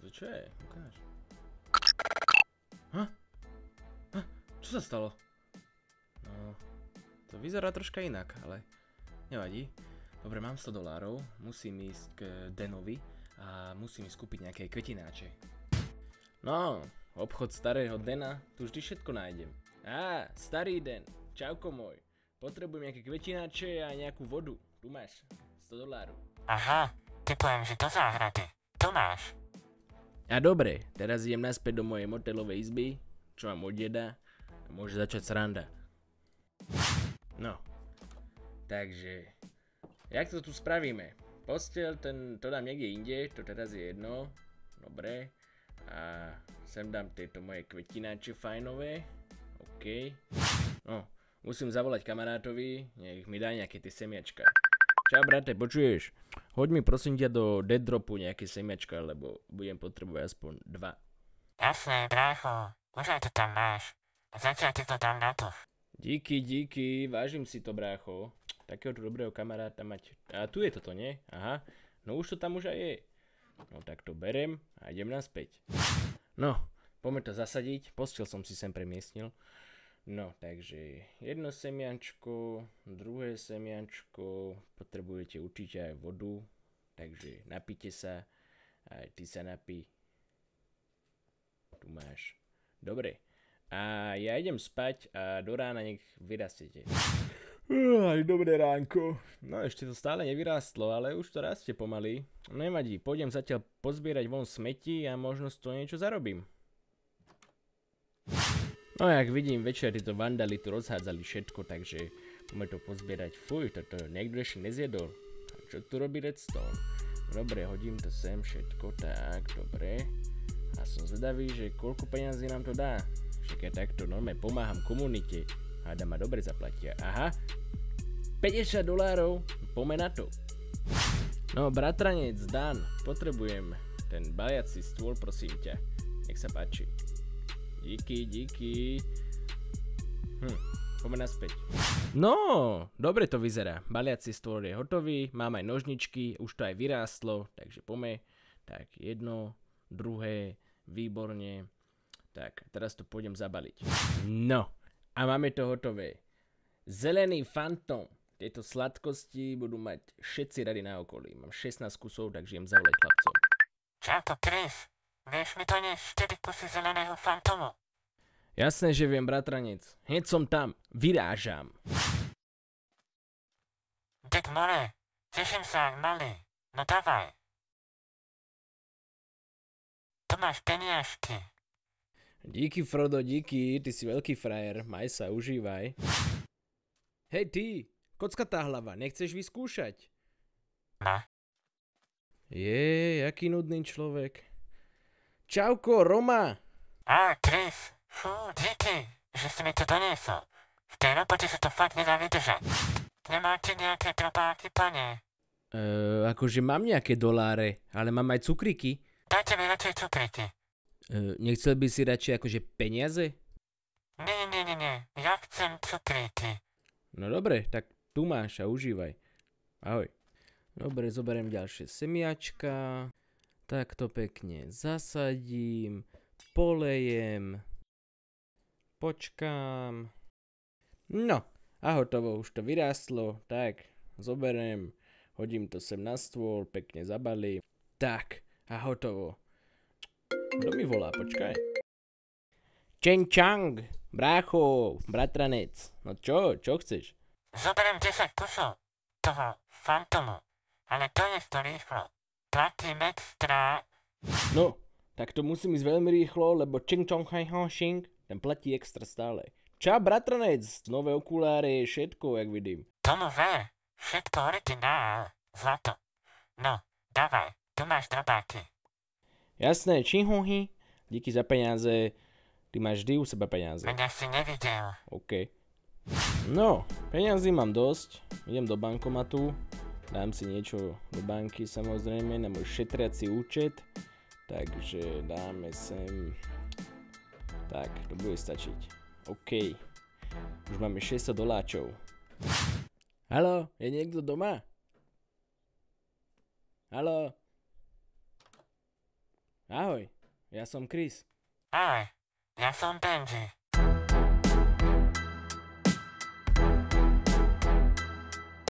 To čo je? Ukáž. Ha? Čo sa stalo? No, to vyzerá troška inak, ale nevadí. Dobre, mám $100, musím ísť k Denovi a musím ísť kúpiť nejaké kvetináče. No, obchod starého Dena, tu vždy všetko nájdem. Starý Den, čauko môj. Potrebujem nejaké kvetináče a nejakú vodu. Tu máš, $100. Aha, typujem, že do záhrady. Tu máš. A dobre, teraz idem naspäť do mojej motelovej izby, čo mám od deda, a môže začať sranda. No, takže, jak to tu spravíme? Posteľ, to dám niekde inde, to teraz je jedno, dobre. A sem dám tieto moje kvetináče fajnové, OK. No, musím zavolať kamarátovi, nech mi dá nejaké tie semiačka. Čau brate, počuješ? Hoď mi prosím ťa do dead dropu nejaké semiačka, lebo budem potrebovať aspoň 2. Jasné, brácho, už aj to tam máš. A zatiaľ ti to dám na to. Díky, vážim si to brácho. Takéhoto dobrého kamaráta mať. A tu je toto, nie? Aha, no už to tam už aj je. No tak to berem a idem naspäť. No, poďme to zasadiť, posteľ som si sem premiestnil. No, takže jedno semiačko, druhé semiačko, potrebujete určite aj vodu, takže napíte sa, aj ty sa napí. Tu máš. Dobre, a ja idem spať a do rána nech vyrastete. Aj dobré ránko. No ešte to stále nevyrástlo, ale už to rastie pomaly. Nevadí, pôjdem zatiaľ pozbierať von smeti a možno z toho niečo zarobím. No jak vidím, večer títo vandali tu rozhádzali všetko, takže poďme to pozbierať. Fuj, toto niekto ešte nezjedol. A čo tu robí Redstone? Dobre, hodím to sem všetko, tak, dobre. A som zvedavý, že koľko peňazí nám to dá. Však ja takto normálne pomáham komunite. Hádam ma dobre zaplatia. Aha, $50, poďme na to. No, bratranec Dan, potrebujem ten baliaci stôl, prosím ťa. Nech sa páči. Díky. Poďme naspäť. No, dobre to vyzerá. Baliaci stôl je hotový, mám aj nožničky, už to aj vyrástlo, takže poďme. Tak, jedno, druhé, výborne. Tak, teraz to pôjdem zabaliť. No, a máme to hotové. Zelený fantom. Tieto sladkosti budú mať všetci radi na okolí. Mám 16 kusov, takže idem zavolať chlapcom. Čauko, Chris. Vieš mi to niesť 4 kusy zeleného fantomu? Jasné, že viem, bratranec. Hneď som tam. Vyrážam. Tak more, teším sa, malý. No dávaj. Tu máš peniažky. Díky, Frodo, díky. Ty si veľký frajer. Maj sa, užívaj. Hej ty, kockatá hlava, nechceš vyskúšať? No. Jaký nudný človek. Čauko, Roma. Chris. Fú, díky, že si mi to doniesol. V tej robote sa to fakt nedá vydržať. Nemáte nejaké drobáky, pane? Akože mám nejaké doláre, ale mám aj cukriky. Dajte mi radšej cukriky. Nechcel by si radšej akože peniaze? Nie, ja chcem cukriky. No dobre, tak tu máš a užívaj. Ahoj. Dobre, zoberiem ďalšie semiačka. Takto pekne zasadím. Polejem. Počkám. No, a hotovo, už to vyrástlo. Tak, zoberiem, hodím to sem na stôl, pekne zabalím. Tak, a hotovo. Kto mi volá, počkaj. Čeng čang, brácho, bratranec. No čo chceš? Zoberiem 10 kusov toho fantomu, ale to je to rýchlo. Platím extra. No, tak to musím ísť veľmi rýchlo, lebo čeng čong haj šing, ten platí extra stále. Čau, bratranec, nové okuláre, všetko, jak vidím. Tomu ver, všetko originál, zlato. No, dávaj, tu máš drobáky. Jasné, činhohy, díky za peniaze, ty máš vždy u seba peniaze. Mňa si nevidel. OK. No, peniazy mám dosť, idem do bankomatu, dám si niečo do banky samozrejme na môj šetriaci účet, takže dáme sem, tak, to bude stačiť. OK, už máme $600. Haló, je niekto doma? Haló? Ahoj, ja som Chris. Ahoj, ja som Benji.